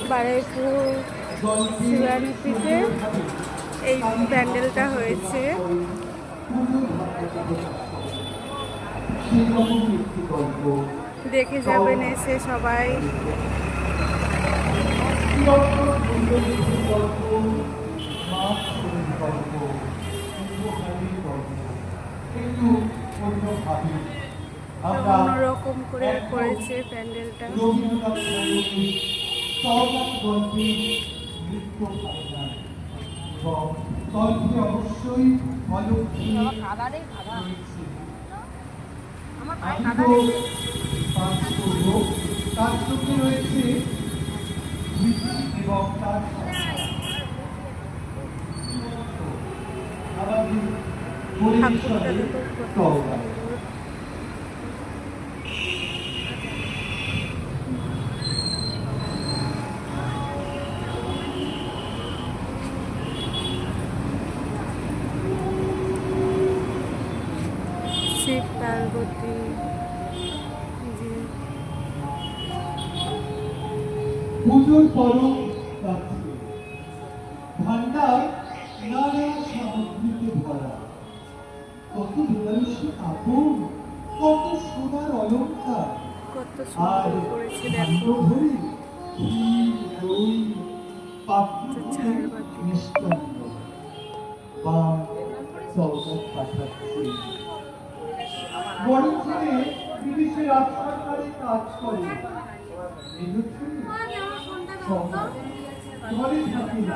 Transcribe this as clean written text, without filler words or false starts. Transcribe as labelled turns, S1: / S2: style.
S1: বারুইপুর শিবানীপীঠে এই প্যান্ডেলটা হয়েছে। দেখে যাবেন এসে সবাই। অন্যরকম করে করেছে প্যান্ডেলটা। শিব পার্বতী
S2: পুজোর পরম ভান্ডার নানা সামগ্রীতে ভরা, কত বিলাসী আপন, কত সোনার অলঙ্কার,
S1: কত সুন্দর করেছে দেখো।
S2: মিষ্টান্ন বা সৌগত পাঠাচ্ছে। বড় ছেলে বিদেশে রাজসরকারে কাজ করে, ঘরে থাকি না।